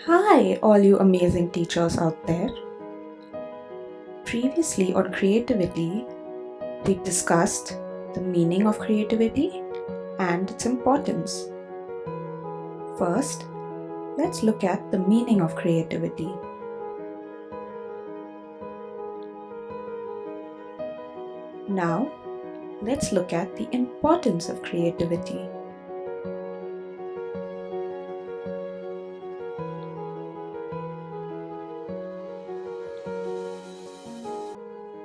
Hi, all you amazing teachers out there. Previously on creativity, we discussed the meaning of creativity and its importance. First, let's look at the meaning of creativity. Now, let's look at the importance of creativity.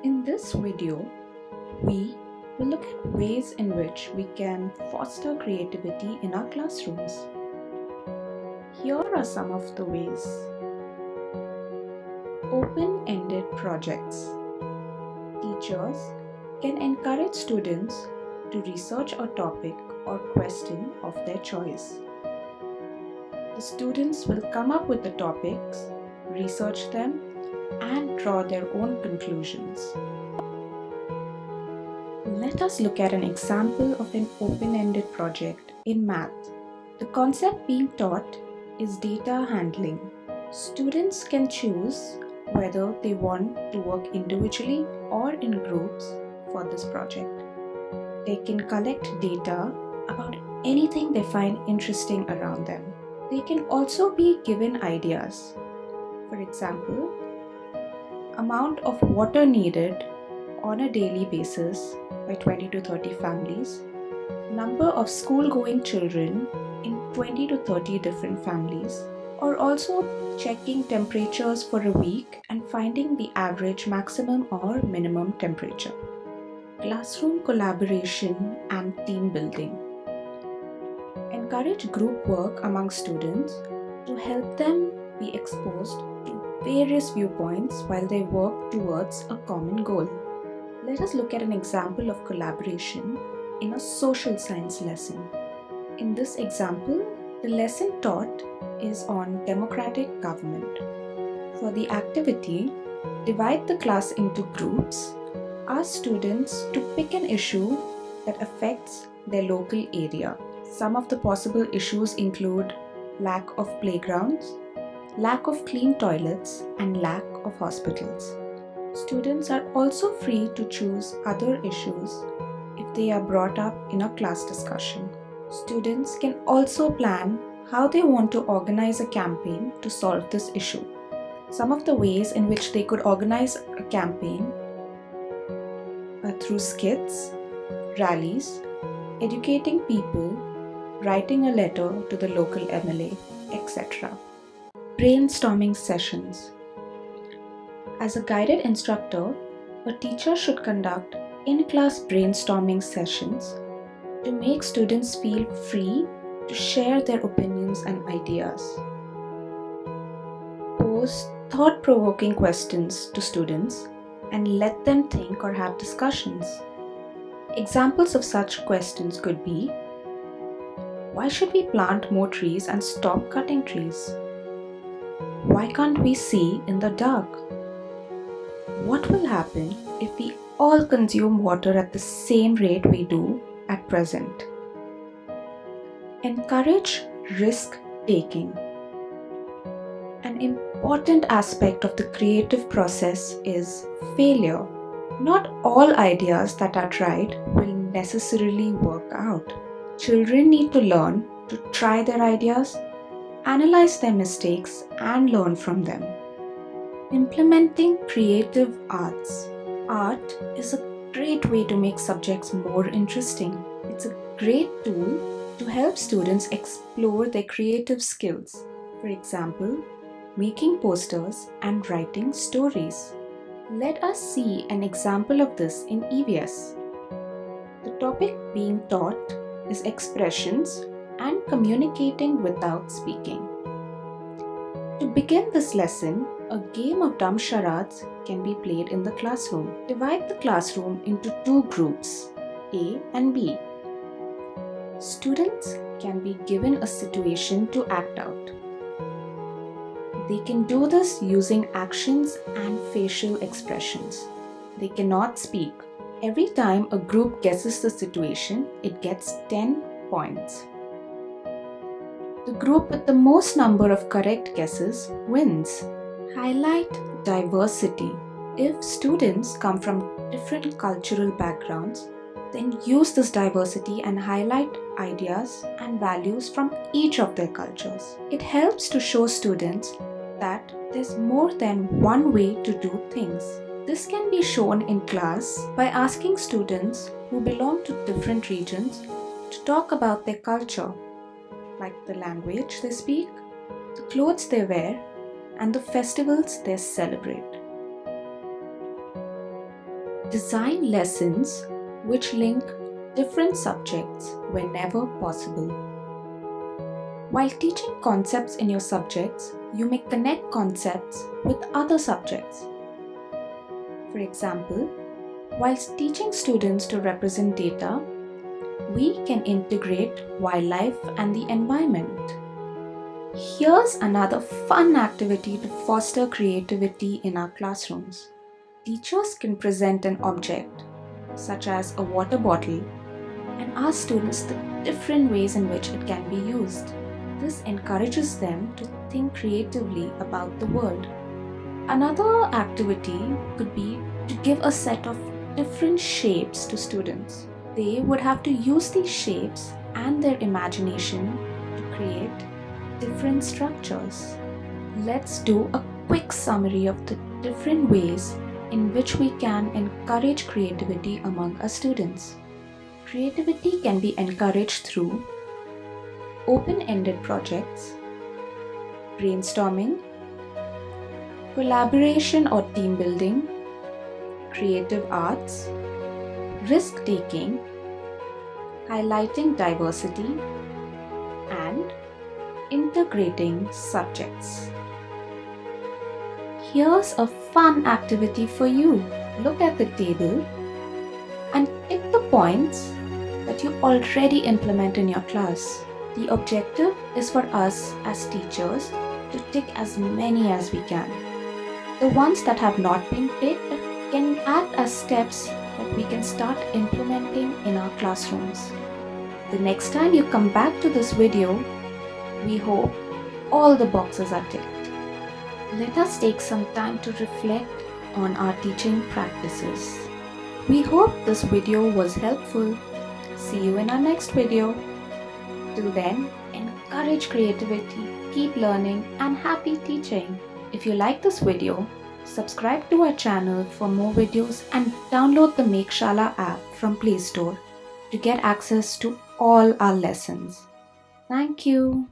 In this video, we will look at ways in which we can foster creativity in our classrooms. Here are some of the ways. Open-ended projects. Teachers can encourage students to research a topic or question of their choice. The students will come up with the topics, research them, and draw their own conclusions. Let us look at an example of an open-ended project in math. The concept being taught is data handling. Students can choose whether they want to work individually or in groups for this project. They can collect data about anything they find interesting around them. They can also be given ideas. For example, amount of water needed on a daily basis by 20 to 30 families, number of school-going children in 20 to 30 different families, or also checking temperatures for a week and finding the average maximum or minimum temperature. Classroom collaboration and team building. Encourage group work among students to help them be exposed to various viewpoints while they work towards a common goal. Let us look at an example of collaboration in a social science lesson. In this example, the lesson taught is on democratic government. For the activity, divide the class into groups. Ask students to pick an issue that affects their local area. Some of the possible issues include lack of playgrounds, lack of clean toilets, and lack of hospitals. Students are also free to choose other issues if they are brought up in a class discussion. Students can also plan how they want to organize a campaign to solve this issue. Some of the ways in which they could organize a campaign are through skits, rallies, educating people, writing a letter to the local MLA, etc. Brainstorming sessions. As a guided instructor, a teacher should conduct in-class brainstorming sessions to make students feel free to share their opinions and ideas. Pose thought-provoking questions to students and let them think or have discussions. Examples of such questions could be: why should we plant more trees and stop cutting trees? Why can't we see in the dark? What will happen if we all consume water at the same rate we do at present? Encourage risk-taking. An important aspect of the creative process is failure. Not all ideas that are tried will necessarily work out. Children need to learn to try their ideas, analyze their mistakes, and learn from them. Implementing creative arts. Art is a great way to make subjects more interesting. It's a great tool to help students explore their creative skills. For example, making posters and writing stories. Let us see an example of this in EVS. The topic being taught is expressions and communicating without speaking. To begin this lesson, a game of dumb charades can be played in the classroom. Divide the classroom into two groups, A and B. Students can be given a situation to act out. They can do this using actions and facial expressions. They cannot speak. Every time a group guesses the situation, it gets 10 points. The group with the most number of correct guesses wins. Highlight diversity. If students come from different cultural backgrounds, then use this diversity and highlight ideas and values from each of their cultures. It helps to show students that there's more than one way to do things. This can be shown in class by asking students who belong to different regions to talk about their culture, like the language they speak, the clothes they wear, and the festivals they celebrate. Design lessons which link different subjects whenever possible. While teaching concepts in your subjects, you may connect concepts with other subjects. For example, whilst teaching students to represent data, we can integrate wildlife and the environment. Here's another fun activity to foster creativity in our classrooms. Teachers can present an object, such as a water bottle, and ask students the different ways in which it can be used. This encourages them to think creatively about the world. Another activity could be to give a set of different shapes to students. They would have to use these shapes and their imagination to create different structures. Let's do a quick summary of the different ways in which we can encourage creativity among our students. Creativity can be encouraged through open-ended projects, brainstorming, collaboration or team building, creative arts, risk-taking, highlighting diversity, and integrating subjects. Here's a fun activity for you. Look at the table and tick the points that you already implement in your class. The objective is for us as teachers to tick as many as we can. The ones that have not been ticked can act as steps that we can start implementing in our classrooms. The next time you come back to this video, we hope all the boxes are ticked. Let us take some time to reflect on our teaching practices. We hope this video was helpful. See you in our next video. Till then, encourage creativity, keep learning, and happy teaching. If you like this video, subscribe to our channel for more videos and download the Mekshala app from Play Store to get access to all our lessons. Thank you.